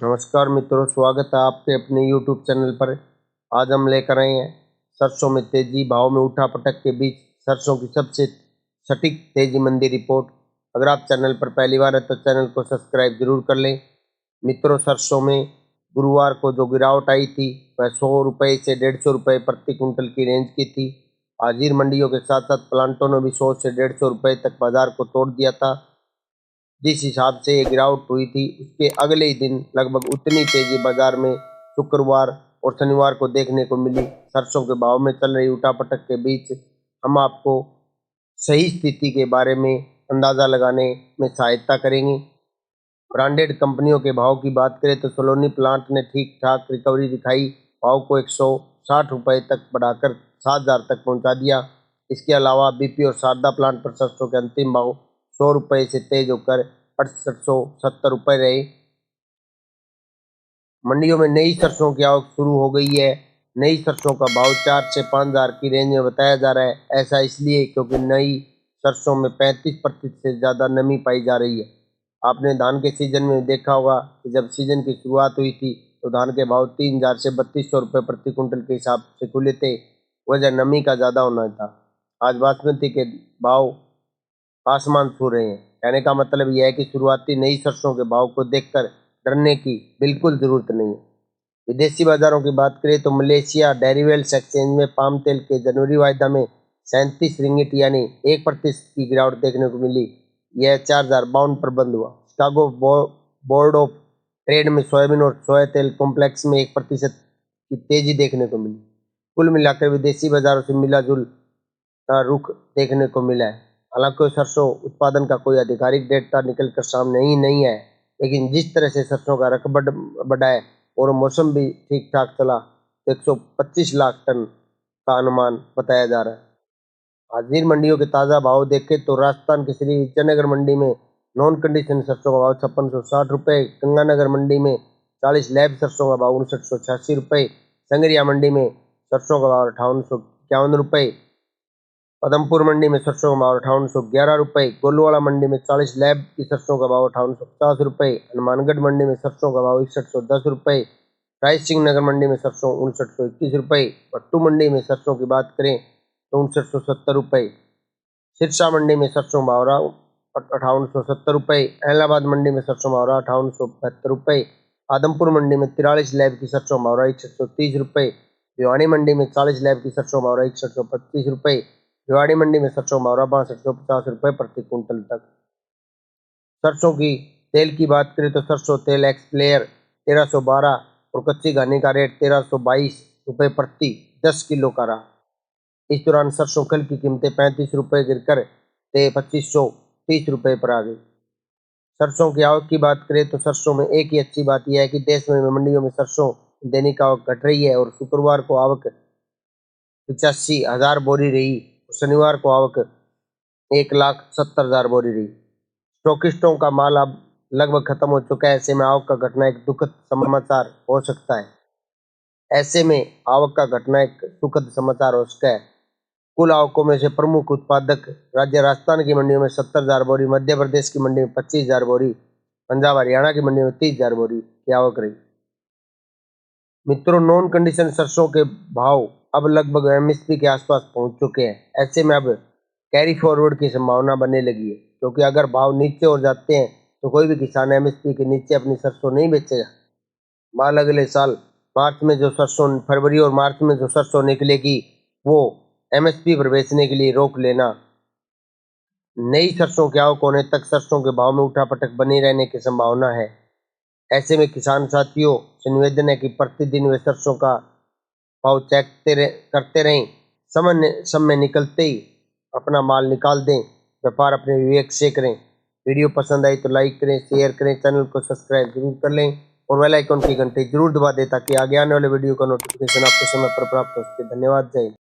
नमस्कार मित्रों, स्वागत है आपके अपने YouTube चैनल पर। आज हम लेकर आए हैं सरसों में तेजी, भाव में उठापटक के बीच सरसों की सबसे सटीक तेजी मंदी रिपोर्ट। अगर आप चैनल पर पहली बार है तो चैनल को सब्सक्राइब जरूर कर लें। मित्रों, सरसों में गुरुवार को जो गिरावट आई थी वह 100 रुपये से 150 रुपये प्रति कुंटल की रेंज की थी। हाजिर मंडियों के साथ साथ प्लांटों ने भी 100 से 150 रुपये तक बाजार को तोड़ दिया था। जिस हिसाब से ये गिरावट हुई थी उसके अगले ही दिन लगभग उतनी तेजी बाजार में शुक्रवार और शनिवार को देखने को मिली। सरसों के भाव में चल रही उठापटक के बीच हम आपको सही स्थिति के बारे में अंदाज़ा लगाने में सहायता करेंगे। ब्रांडेड कंपनियों के भाव की बात करें तो सलोनी प्लांट ने ठीक ठाक रिकवरी दिखाई, भाव को 160 रुपये तक बढ़ाकर 7,000 तक पहुंचा दिया। इसके अलावा बीपी और शारदा प्लांट पर सरसों के अंतिम भाव 100 रुपये से तेज होकर 6870 रुपये रहे। मंडियों में नई सरसों की आवक शुरू हो गई है। नई सरसों का भाव 4 से 5,000 की रेंज में बताया जा रहा है। ऐसा इसलिए क्योंकि नई सरसों में 35% से ज़्यादा नमी पाई जा रही है। आपने धान के सीजन में देखा होगा कि जब सीजन की शुरुआत हुई थी तो धान के भाव 3,000 से 3,200 रुपये प्रति कुंटल के हिसाब से खुले थे। वजह नमी का ज़्यादा होना था। आज बासमती के भाव आसमान छू रहे हैं। कहने का मतलब यह है कि शुरुआती नई सरसों के भाव को देखकर डरने की बिल्कुल ज़रूरत नहीं है। विदेशी बाजारों की बात करें तो मलेशिया डेरिवेटिव्स एक्सचेंज में पाम तेल के जनवरी वायदा में 37 रिंगिट यानी 1% की गिरावट देखने को मिली। यह 4,052 पर बंद हुआ। शिकागो बोर्ड ऑफ ट्रेड में सोयाबीन और सोया तेल कॉम्प्लेक्स में 1% की तेजी देखने को मिली। कुल मिलाकर विदेशी बाजारों से मिला जुल रुख देखने को मिला है। हालांकि सरसों उत्पादन का कोई आधिकारिक डेटा निकल कर सामने ही नहीं है, लेकिन जिस तरह से सरसों का रकबा बढ़ा है और मौसम भी ठीक ठाक चला तो 125 लाख टन का अनुमान बताया जा रहा है। हाजिर मंडियों के ताज़ा भाव देखें तो राजस्थान की श्री विजयनगर मंडी में नॉन कंडीशन सरसों का भाव 5660 रुपये, गंगानगर मंडी में 40 लैब सरसों का भाव 5986 रुपये, संगरिया मंडी में सरसों का भाव 5851 रुपये, पदमपुर मंडी में सरसों का भाव 5811 रुपये, गोलवाड़ा मंडी में 40 लैब की सरसों का भाव 5850 रुपये, हनुमानगढ़ मंडी में सरसों का भाव 6110 रुपये, राय सिंह नगर मंडी में सरसों 5921 रुपये, पट्टू मंडी में सरसों की बात करें तो 5970 रुपये, सिरसा मंडी में सरसों भावरा 5870 रुपये, इलाहाबाद मंडी में सरसों भावरा 5872 रुपये, आदमपुर मंडी में 43 लैब की सरसों भावरा 6130 रुपये, भिवानी मंडी में 40 लैब की सरसों भावरा 6125 रुपये, भिवाड़ी मंडी में सरसों भावरा 6250 रुपये प्रति कुंटल तक। सरसों की तेल की बात करें तो सरसों तेल एक्स प्लेयर 1312 और कच्ची घानी का रेट 1322 रुपये प्रति 10 किलो का रहा। इस दौरान सरसों खल की कीमतें 35 रुपये गिरकर 2530 रुपये पर आ गई। सरसों की आवक की बात करें तो सरसों में एक ही अच्छी बात यह है कि देश में मंडियों में सरसों दैनिक आवक घट रही है और शुक्रवार को आवक 85,000 बोरी रही। शनिवार को आवक 1,70,000 बोरी रही। स्टॉकिस्टों का माल अब लगभग खत्म हो चुका है। ऐसे में आवक का घटना एक दुखद समाचार हो सकता है। ऐसे में आवक का घटना एक सुखद समाचार हो सकता है। कुल आवकों में से प्रमुख उत्पादक राज्य राजस्थान की मंडियों में 70,000 बोरी, मध्य प्रदेश की मंडी में 25,000 बोरी, पंजाब हरियाणा की मंडी में 30,000 बोरी की आवक रही। मित्रों, नॉन कंडीशन सरसों के भाव अब लगभग एमएसपी के आसपास पहुंच चुके हैं। ऐसे में अब कैरी फॉरवर्ड की संभावना बनने लगी है, क्योंकि अगर भाव नीचे हो जाते हैं तो कोई भी किसान एमएसपी के नीचे अपनी सरसों नहीं बेचेगा। माल अगले साल फरवरी और मार्च में जो सरसों निकलेगी वो एमएसपी पर बेचने के लिए रोक लेना। नई सरसों की आवक होने तक सरसों के भाव में उठापटक बनी रहने की संभावना है। ऐसे में किसान साथियों से निवेदन है कि प्रतिदिन वे सरसों का भाव चेक करते रहें। समय निकलते ही अपना माल निकाल दें। व्यापार अपने विवेक से करें। वीडियो पसंद आई तो लाइक करें, शेयर करें, चैनल को सब्सक्राइब जरूर कर लें और बेल आइकन की घंटी जरूर दबा दें ताकि आगे आने वाले वीडियो का नोटिफिकेशन आपको समय पर प्राप्त हो सके। धन्यवाद। जय हिंद।